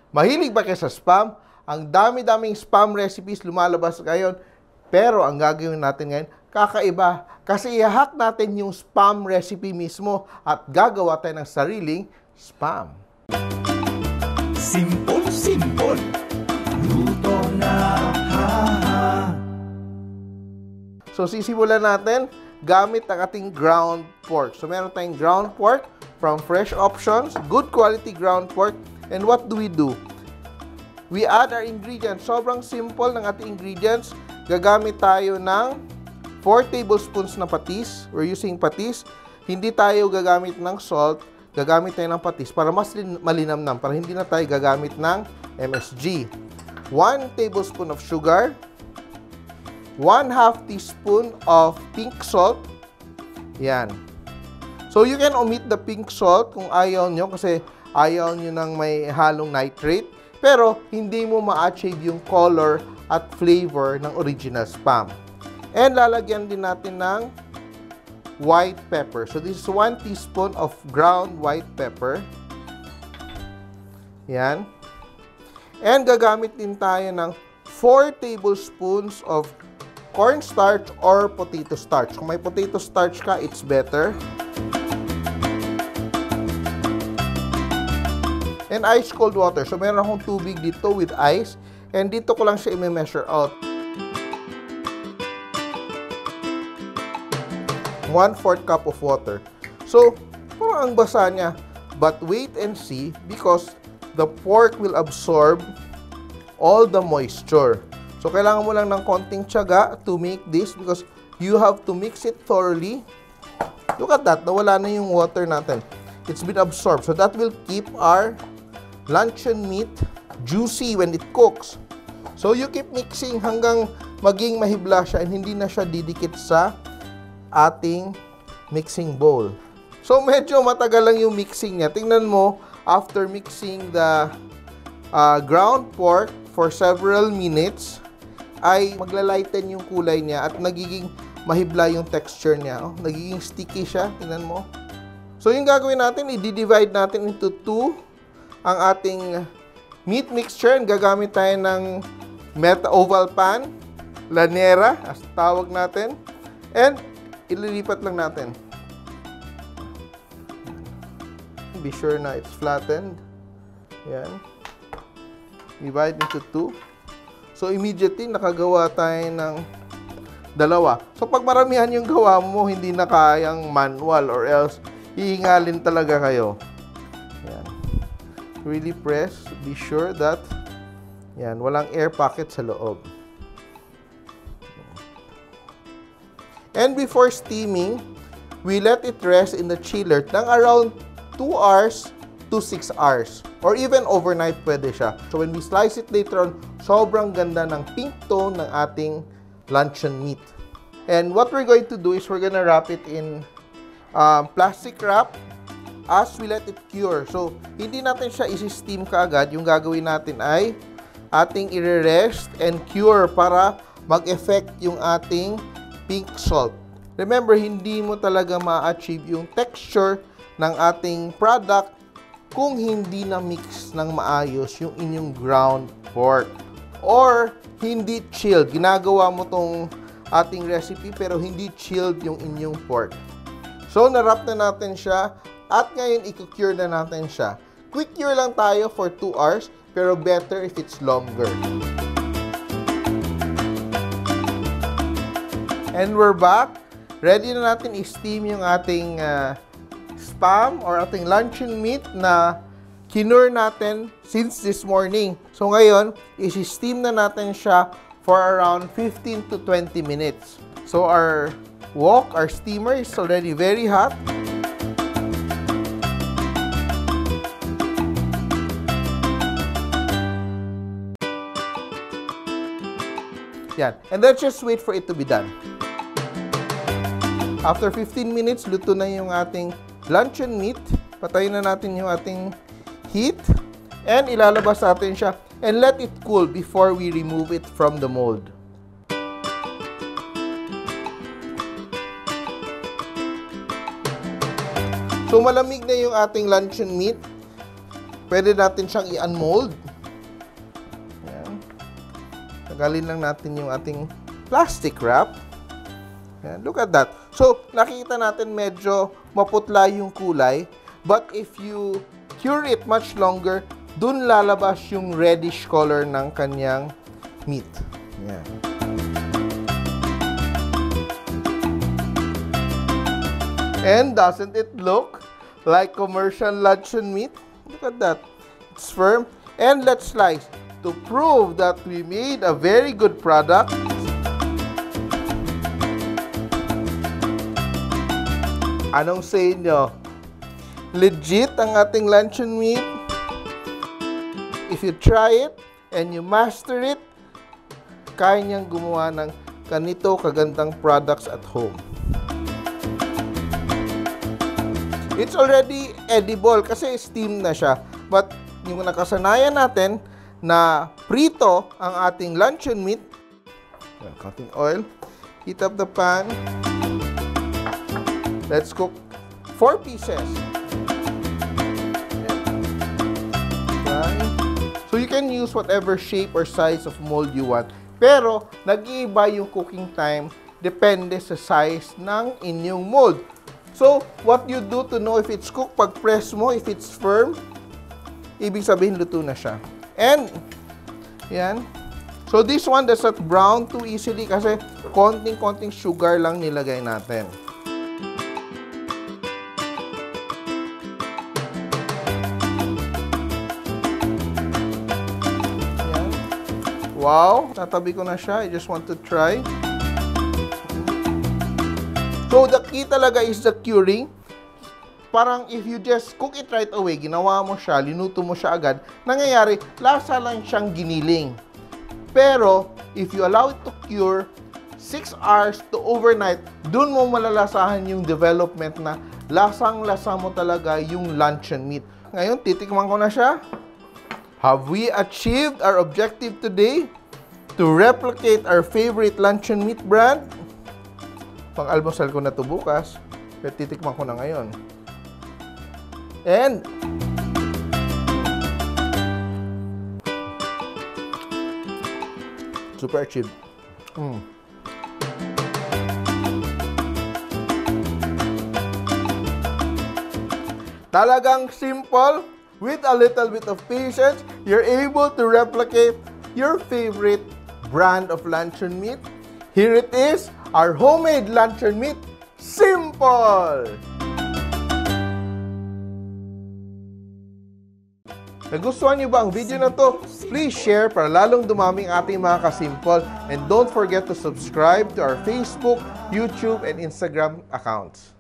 Mahilig ba kayo sa spam? Ang dami-daming spam recipes lumalabas ngayon. Pero ang gagawin natin ngayon, kakaiba. Kasi i-hack natin yung spam recipe mismo at gagawa tayo ng sariling spam. Simpol, luto na, ha. So sisimulan natin gamit ang ating ground pork. So meron tayong ground pork from Fresh Options, good quality ground pork. And what do? We add our ingredients. Sobrang simple ng ating ingredients. Gagamit tayo ng 4 tablespoons na patis. We're using patis. Hindi tayo gagamit ng salt. Gagamit tayo ng patis para mas malinamnam. Para hindi na tayo gagamit ng MSG. 1 tablespoon of sugar. 1/2 teaspoon of pink salt. Yan. So you can omit the pink salt kung ayaw nyo kasi ayaw nyo ng may halong nitrate. Pero hindi mo ma-achieve yung color at flavor ng original spam. And lalagyan din natin ng white pepper. So this is 1 teaspoon of ground white pepper. Yan. And gagamit din tayo ng 4 tablespoons of cornstarch or potato starch. Kung may potato starch ka, it's better. And ice cold water. So meron akong tubig dito with ice. And dito ko lang siya i-measure out. 1/4 cup of water. So, parang ang basa niya. But wait and see because the pork will absorb all the moisture. So, kailangan mo lang ng konting tiyaga to make this because you have to mix it thoroughly. Look at that. Nawala na yung water natin. It's been absorbed. So, that will keep our luncheon meat juicy when it cooks. So, you keep mixing hanggang maging mahibla siya and hindi na siya didikit sa ating mixing bowl. So, medyo matagal lang yung mixing niya. Tingnan mo, after mixing the ground pork for several minutes, ay maglalighten yung kulay niya at nagiging mahibla yung texture niya. Oh, nagiging sticky siya. Tingnan mo. So, yung gagawin natin, i-divide natin into 2 ang ating meat mixture. Gagamit tayo ng oval pan, lanera, as tawag natin. And, ililipat lang natin. Be sure na it's flattened. Yan. Divide into 2. So, immediately, nakagawa tayo ng 2. So, pag maramihan yung gawa mo, hindi na kayang manual or else, hihingalin talaga kayo. Yan. Really press. Be sure that yan, walang air pocket sa loob. And before steaming, we let it rest in the chiller ng around 2 hours to 6 hours. Or even overnight pwede siya. So when we slice it later on, sobrang ganda ng pink tone ng ating luncheon meat. And what we're going to do is we're gonna wrap it in plastic wrap as we let it cure. So, hindi natin siya isi-steam kaagad. Yung gagawin natin ay ating i-rest and cure para mag-effect yung ating pink salt. Remember, hindi mo talaga ma-achieve yung texture ng ating product kung hindi na-mix ng maayos yung inyong ground pork. Or, hindi chilled. Ginagawa mo tong ating recipe pero hindi chilled yung inyong pork. So, na-wrap na natin siya. At ngayon, i-cure na natin siya. Quick cure lang tayo for 2 hours, pero better if it's longer. And we're back. Ready na natin i-steam yung ating spam or ating luncheon meat na kinure natin since this morning. So ngayon, i-steam na natin siya for around 15 to 20 minutes. So our wok, our steamer is already very hot. Yan. And let's just wait for it to be done. After 15 minutes, luto na yung ating luncheon meat. Patayin na natin yung ating heat. And ilalabas natin siya. And let it cool before we remove it from the mold. So malamig na yung ating luncheon meat. Pwede natin siyang i-unmold. Tanggalin lang natin yung ating plastic wrap. Yan, look at that. So, nakikita natin medyo maputla yung kulay. But if you cure it much longer, dun lalabas yung reddish color ng kanyang meat. Yan. And doesn't it look like commercial luncheon meat? Look at that. It's firm. And let's slice to prove that we made a very good product. Anong say nyo? Legit ang ating luncheon meat? If you try it and you master it, kaya niyang gumawa ng ganito kagandang products at home. It's already edible kasi steam na siya. But yung nakasanayan natin na prito ang ating luncheon meat, cutting oil, heat up the pan. Let's cook 4 pieces. Okay. So you can use whatever shape or size of mold you want. Pero nag-iiba yung cooking time depende sa size ng inyong mold. So what you do to know if it's cooked, pag press mo, if it's firm, ibig sabihin luto na siya. And yan. So this one does not brown too easily kasi konting sugar lang nilagay natin. Wow, tatabi ko na siya. I just want to try. So, the key talaga is the curing. Parang if you just cook it right away, ginawa mo siya, linuto mo siya agad, nangyayari, lasa lang siyang giniling. Pero, if you allow it to cure 6 hours to overnight, dun mo malalasahan yung development na lasang-lasa mo talaga yung luncheon meat. Ngayon, titikman ko na siya. Have we achieved our objective today to replicate our favorite luncheon meat brand? Pang-almusal ko na ito bukas, pero titikman ko na ngayon. And super cheap. Talagang simple. With a little bit of patience, you're able to replicate your favorite brand of luncheon meat. Here it is, our homemade luncheon meat, Simpol! Nagustuhan niyo ba ang video na to? Please share para lalong dumaming ating mga kasimpol. And don't forget to subscribe to our Facebook, YouTube, and Instagram accounts.